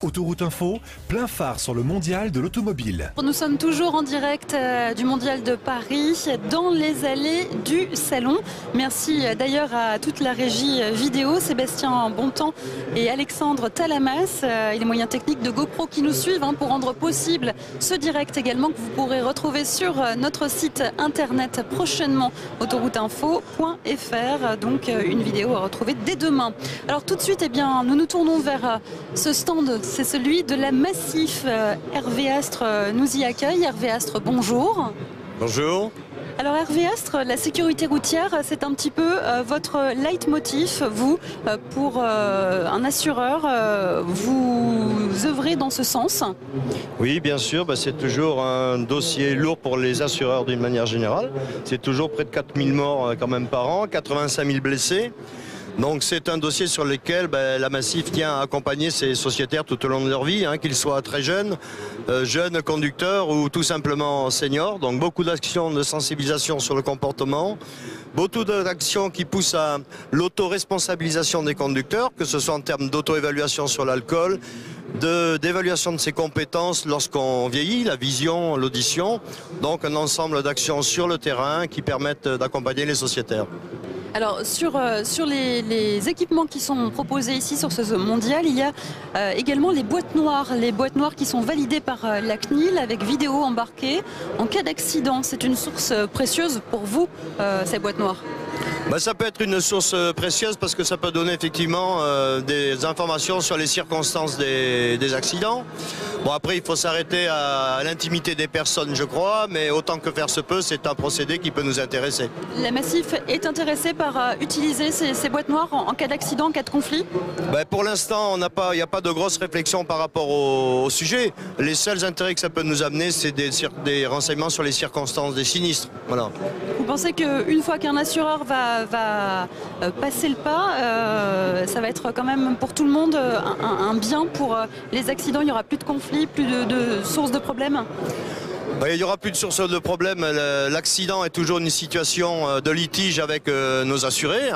Autoroute Info, plein phare sur le mondial de l'automobile. Nous sommes toujours en direct du mondial de Paris, dans les allées du salon. Merci d'ailleurs à toute la régie vidéo, Sébastien Bontemps et Alexandre Talamas et les moyens techniques de GoPro qui nous suivent pour rendre possible ce direct également que vous pourrez retrouver sur notre site internet prochainement, autorouteinfo.fr. Donc une vidéo à retrouver dès demain. Alors tout de suite, nous nous tournons vers ce stand. C'est celui de la Massif. Hervé Astre nous y accueille. Hervé Astre, bonjour. Bonjour. Alors Hervé Astre, la sécurité routière, c'est un petit peu votre leitmotiv. Vous, pour un assureur, vous œuvrez dans ce sens? Oui, bien sûr, c'est toujours un dossier lourd pour les assureurs d'une manière générale. C'est toujours près de 4000 morts quand même par an, 85 000 blessés. Donc c'est un dossier sur lequel la Massif tient à accompagner ses sociétaires tout au long de leur vie, qu'ils soient très jeunes, jeunes conducteurs ou tout simplement seniors. Donc beaucoup d'actions de sensibilisation sur le comportement, beaucoup d'actions qui poussent à l'auto-responsabilisation des conducteurs, que ce soit en termes d'auto-évaluation sur l'alcool, d'évaluation de ses compétences lorsqu'on vieillit, la vision, l'audition. Donc un ensemble d'actions sur le terrain qui permettent d'accompagner les sociétaires. Alors sur les équipements qui sont proposés ici sur ce mondial, il y a également les boîtes noires qui sont validées par la CNIL avec vidéo embarquée en cas d'accident. C'est une source précieuse pour vous, ces boîtes noires? Ça peut être une source précieuse parce que ça peut donner effectivement des informations sur les circonstances des accidents. Bon, après, il faut s'arrêter à l'intimité des personnes, je crois, mais autant que faire se peut, c'est un procédé qui peut nous intéresser. La Massif est intéressée par utiliser ces boîtes noires en cas d'accident, en cas de conflit? Pour l'instant, il n'y a pas de grosse réflexion par rapport au sujet. Les seuls intérêts que ça peut nous amener, c'est des renseignements sur les circonstances des sinistres. Voilà. Vous pensez qu'une fois qu'un assureur va passer le pas, ça va être quand même pour tout le monde un bien pour les accidents? Il n'y aura plus de conflits, plus de sources de problèmes? Il n'y aura plus de source de problème. L'accident est toujours une situation de litige avec nos assurés.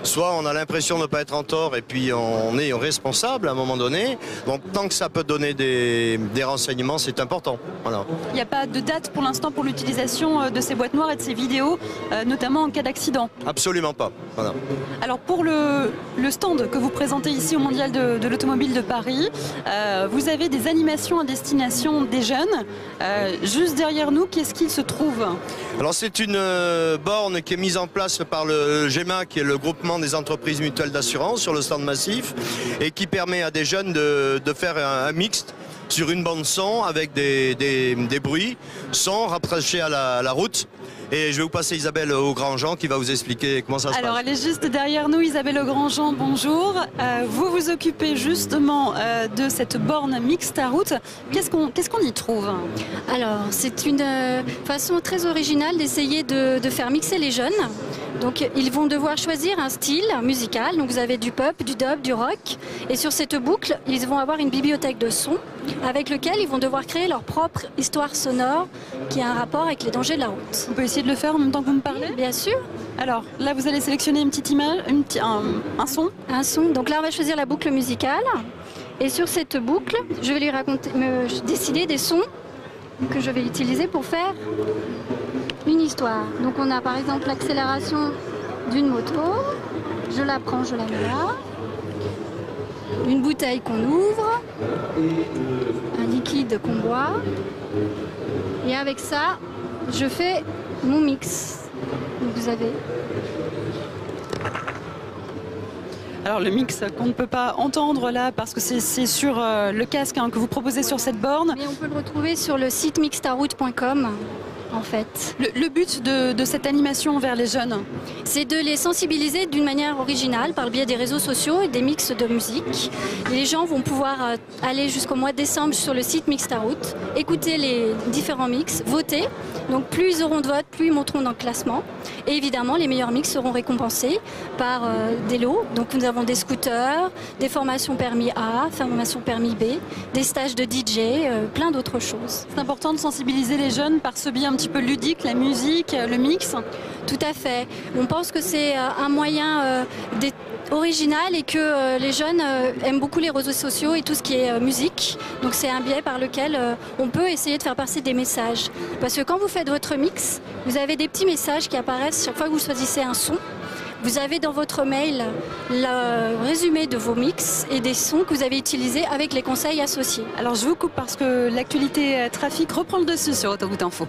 Soit on a l'impression de ne pas être en tort et puis on est responsable à un moment donné. Donc tant que ça peut donner des renseignements, c'est important. Voilà. Il n'y a pas de date pour l'instant pour l'utilisation de ces boîtes noires et de ces vidéos, notamment en cas d'accident? Absolument pas. Voilà. Alors pour le stand que vous présentez ici au Mondial de l'Automobile de Paris, vous avez des animations à destination des jeunes. Juste derrière nous, qu'est-ce qu'il se trouve? Alors c'est une borne qui est mise en place par le GEMA, qui est le groupement des entreprises mutuelles d'assurance sur le stand Massif, et qui permet à des jeunes de faire un mixte sur une bande son avec des bruits, son rapprochés à la route. Et je vais vous passer Isabelle Augrandjean qui va vous expliquer comment ça se passe. Alors elle est juste derrière nous, Isabelle Augrandjean, bonjour. Vous vous occupez justement de cette borne mixte à route. Qu'est-ce qu'on y trouve? Alors c'est une façon très originale d'essayer de faire mixer les jeunes. Donc ils vont devoir choisir un style musical. Donc vous avez du pop, du dub, du rock. Et sur cette boucle, ils vont avoir une bibliothèque de sons avec lequel ils vont devoir créer leur propre histoire sonore qui a un rapport avec les dangers de la route. On peut essayer de le faire en même temps que vous me parlez? Bien sûr. Alors là, vous allez sélectionner une petite image, un son. Un son. Donc là, on va choisir la boucle musicale. Et sur cette boucle, je vais lui décider des sons que je vais utiliser pour faire une histoire. Donc on a par exemple l'accélération d'une moto. Je la prends, je la mets là. Une bouteille qu'on ouvre. Un liquide qu'on boit. Et avec ça, je fais mon mix. Donc vous avez... Alors le mix qu'on ne peut pas entendre là parce que c'est sur le casque que vous proposez sur cette borne. Mais on peut le retrouver sur le site mixtaroute.com. En fait. Le but de cette animation vers les jeunes, c'est de les sensibiliser d'une manière originale par le biais des réseaux sociaux et des mix de musique. Les gens vont pouvoir aller jusqu'au mois de décembre sur le site Mixtaroute, écouter les différents mix, voter. Donc plus ils auront de votes, plus ils monteront dans le classement. Et évidemment, les meilleurs mix seront récompensés par des lots. Donc nous avons des scooters, des formations permis A, formations permis B, des stages de DJ, plein d'autres choses. C'est important de sensibiliser les jeunes par ce biais un petit peu ludique, la musique, le mix. Tout à fait. On pense que c'est un moyen original et que les jeunes aiment beaucoup les réseaux sociaux et tout ce qui est musique. Donc c'est un biais par lequel on peut essayer de faire passer des messages. Parce que quand vous faites votre mix, vous avez des petits messages qui apparaissent chaque fois que vous choisissez un son. Vous avez dans votre mail le résumé de vos mix et des sons que vous avez utilisés avec les conseils associés. Alors je vous coupe parce que l'actualité trafic reprend le dessus sur Autoroute Info.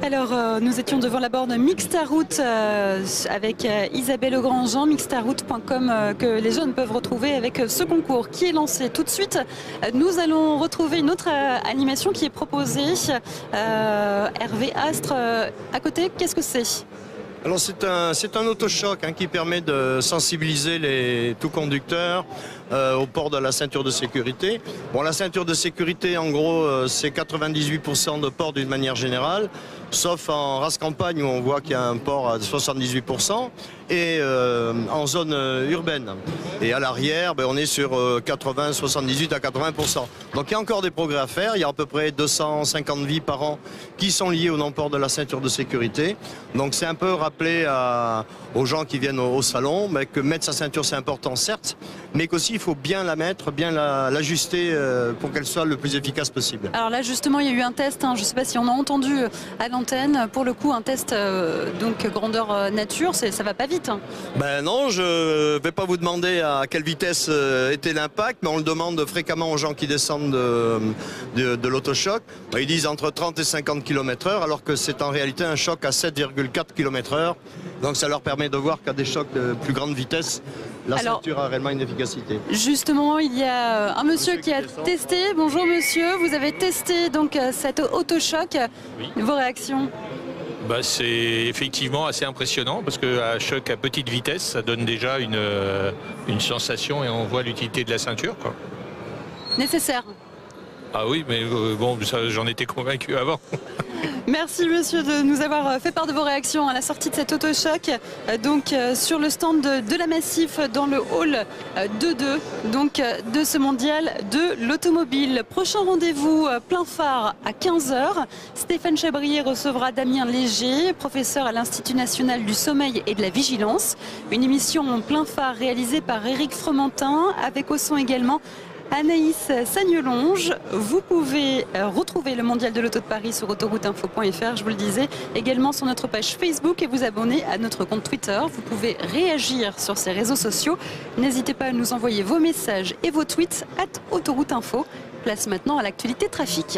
Alors, nous étions devant la borne Mixtaroute avec Isabelle Augrandjean, mixtaroute.com que les jeunes peuvent retrouver avec ce concours qui est lancé tout de suite. Nous allons retrouver une autre animation qui est proposée. Hervé Astre, à côté, qu'est-ce que c'est ? Alors c'est un autochoc qui permet de sensibiliser tout conducteur au port de la ceinture de sécurité. Bon, la ceinture de sécurité, en gros, c'est 98% de port d'une manière générale, sauf en race campagne où on voit qu'il y a un port à 78% et en zone urbaine. Et à l'arrière, on est sur 78 à 80%. Donc il y a encore des progrès à faire. Il y a à peu près 250 vies par an qui sont liées au non-port de la ceinture de sécurité. Donc c'est un peu rappeler aux gens qui viennent au salon que mettre sa ceinture c'est important certes, mais qu'aussi il faut bien la mettre, bien l'ajuster pour qu'elle soit le plus efficace possible. Alors là justement il y a eu un test, je ne sais pas si on a entendu à l'antenne, pour le coup un test donc grandeur nature, ça va pas vite. Ben non, je vais pas vous demander à quelle vitesse était l'impact, mais on le demande fréquemment aux gens qui descendent de l'autochoc. Ils disent entre 30 et 50 km/h, alors que c'est en réalité un choc à 7,4 km/h. Donc ça leur permet de voir qu'à des chocs de plus grande vitesse, la ceinture a réellement une efficacité. Justement, il y a un monsieur qui a testé. Bonjour monsieur, vous avez testé donc cet autochoc. Oui. Vos réactions ? C'est effectivement assez impressionnant parce qu'un choc à petite vitesse, ça donne déjà une sensation et on voit l'utilité de la ceinture, quoi. Nécessaire. Ah oui, mais bon, j'en étais convaincu avant. Merci monsieur de nous avoir fait part de vos réactions à la sortie de cet autochoc. Donc sur le stand de la Massif dans le hall 2.2 donc de ce mondial de l'automobile. Prochain rendez-vous plein phare à 15h. Stéphane Chabrier recevra Damien Léger, professeur à l'Institut national du sommeil et de la vigilance. Une émission en plein phare réalisée par Éric Fromentin avec au son également Anaïs Sagnelonge. Vous pouvez retrouver le Mondial de l'Auto de Paris sur autorouteinfo.fr, je vous le disais, également sur notre page Facebook et vous abonner à notre compte Twitter. Vous pouvez réagir sur ces réseaux sociaux. N'hésitez pas à nous envoyer vos messages et vos tweets @autorouteinfo. Place maintenant à l'actualité trafic.